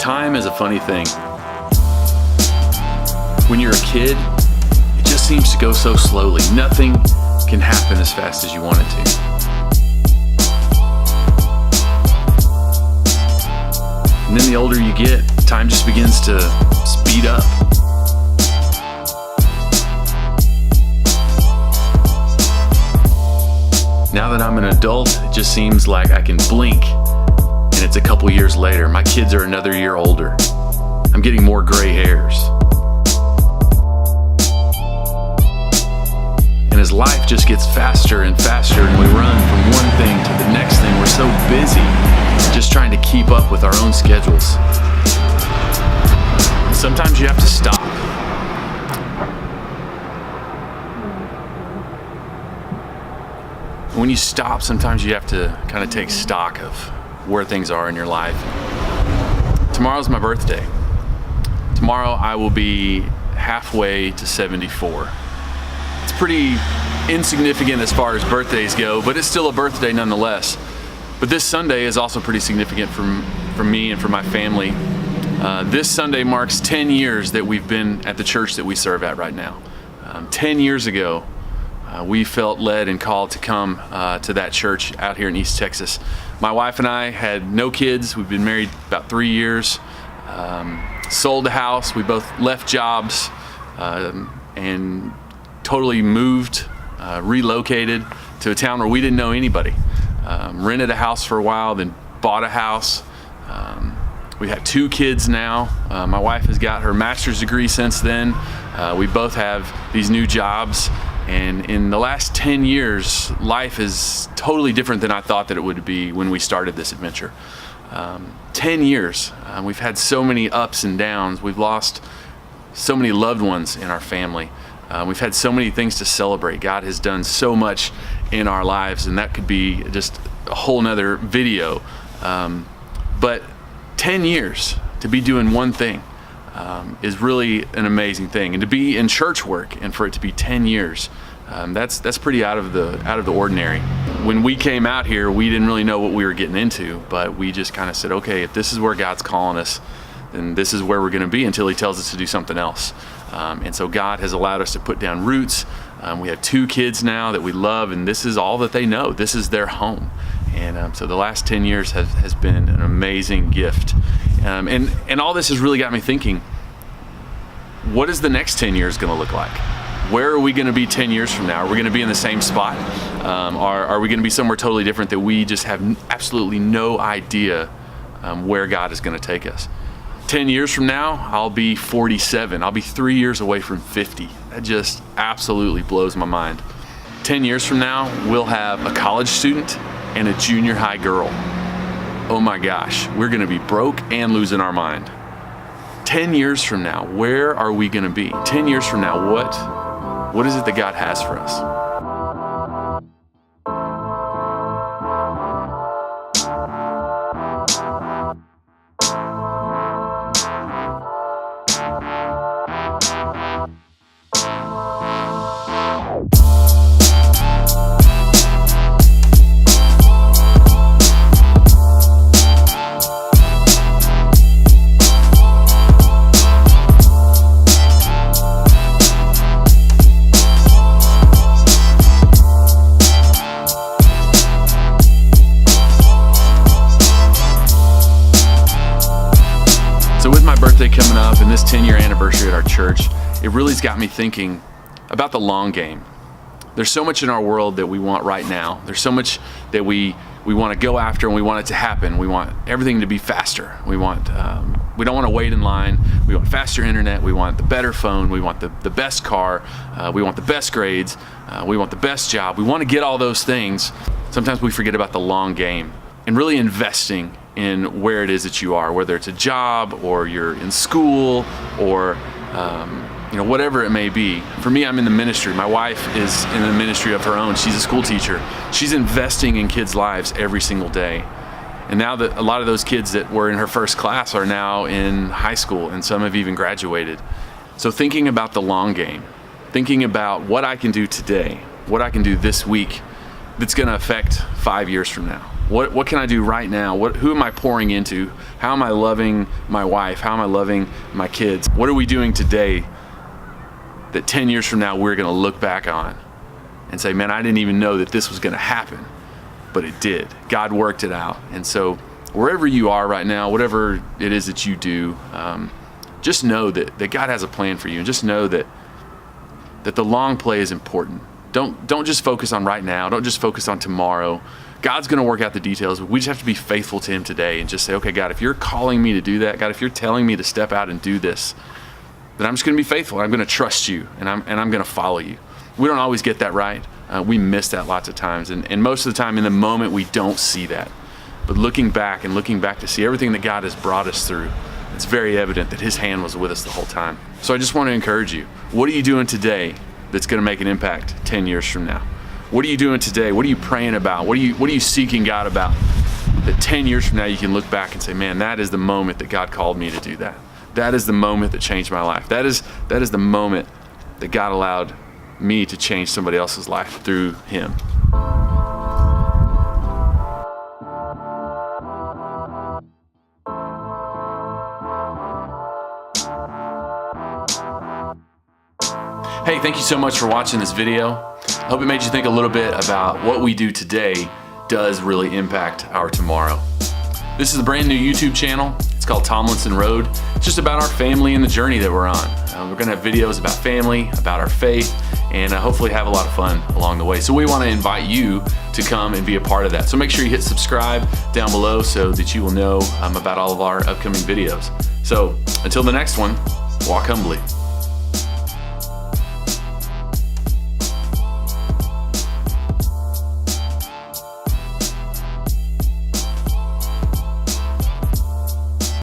Time is a funny thing. When you're a kid, it just seems to go so slowly. Nothing can happen as fast as you want it to. And then the older you get, time just begins to speed up. Now that I'm an adult, it just seems like I can blink and it's a couple years later. My kids are another year older. I'm getting more gray hairs. And as life just gets faster and faster and we run from one thing to the next thing, we're so busy just trying to keep up with our own schedules. And sometimes you have to stop. When you stop, sometimes you have to kind of take stock of where things are in your life. Tomorrow's my birthday. Tomorrow I will be halfway to 74. It's pretty insignificant as far as birthdays go, but it's still a birthday nonetheless. But this Sunday is also pretty significant for me and for my family. This Sunday marks 10 years that we've been at the church that we serve at right now. 10 years ago, we felt led and called to come to that church out here in East Texas. My wife and I had no kids. We've been married about 3 years. Sold a house. We both left jobs and totally moved, relocated to a town where we didn't know anybody. Rented a house for a while, then bought a house. We have 2 kids now. My wife has got her master's degree since then. We both have these new jobs. And in the last 10 years, life is totally different than I thought that it would be when we started this adventure. 10 years, we've had so many ups and downs. We've lost so many loved ones in our family. We've had so many things to celebrate. God has done so much in our lives, and that could be just a whole nother video. But 10 years to be doing one thing is really an amazing thing, and to be in church work and for it to be 10 years, that's pretty out of the ordinary. When we came out here, we didn't really know what we were getting into, but we just kind of said, okay, if this is where God's calling us, then this is where we're going to be until He tells us to do something else. And so God has allowed us to put down roots. We have 2 kids now that we love, and this is all that they know. This is their home. And so the last 10 years has been an amazing gift. And all this has really got me thinking, what is the next 10 years going to look like? Where are we going to be 10 years from now? Are we going to be in the same spot? Are we going to be somewhere totally different that we just have absolutely no idea where God is going to take us? 10 years from now, I'll be 47. I'll be 3 years away from 50. That just absolutely blows my mind. 10 years from now, we'll have a college student and a junior high girl. Oh my gosh, we're going to be broke and losing our mind. 10 years from now, where are we going to be? 10 years from now, what is it that God has for us? Birthday coming up and this 10-year anniversary at our church, it really's got me thinking about the long game. There's so much in our world that we want right now. There's so much that we want to go after and we want it to happen. We want everything to be faster. We don't want to wait in line. We want faster internet. We want the better phone. We want the best car. We want the best grades. We want the best job. We want to get all those things. Sometimes we forget about the long game and really investing in where it is that you are, whether it's a job or you're in school or whatever it may be. For me, I'm in the ministry. My wife is in the ministry of her own. She's a school teacher. She's investing in kids' lives every single day. And now that a lot of those kids that were in her first class are now in high school, and some have even graduated. So thinking about the long game, thinking about what I can do today, what I can do this week that's going to affect 5 years from now. What can I do right now? Who am I pouring into? How am I loving my wife? How am I loving my kids? What are we doing today that 10 years from now we're going to look back on and say, man, I didn't even know that this was going to happen, but it did. God worked it out. And so wherever you are right now, whatever it is that you do, just know that God has a plan for you, and just know that the long play is important. Don't just focus on right now. Don't just focus on tomorrow. God's going to work out the details. We just have to be faithful to him today and just say, okay, God, if you're calling me to do that, God, if you're telling me to step out and do this, then I'm just going to be faithful. I'm going to trust you, and I'm going to follow you. We don't always get that right. We miss that lots of times. And most of the time in the moment, we don't see that. But looking back to see everything that God has brought us through, it's very evident that his hand was with us the whole time. So I just want to encourage you. What are you doing today that's going to make an impact 10 years from now? What are you doing today? What are you praying about? What are you seeking God about? That 10 years from now you can look back and say, man, that is the moment that God called me to do that. That is the moment that changed my life. That is the moment that God allowed me to change somebody else's life through him. Hey, thank you so much for watching this video. I hope it made you think a little bit about what we do today does really impact our tomorrow. This is a brand new YouTube channel. It's called Tomlinson Road. It's just about our family and the journey that we're on. We're gonna have videos about family, about our faith, and hopefully have a lot of fun along the way. So we wanna invite you to come and be a part of that. So make sure you hit subscribe down below so that you will know about all of our upcoming videos. So until the next one, walk humbly.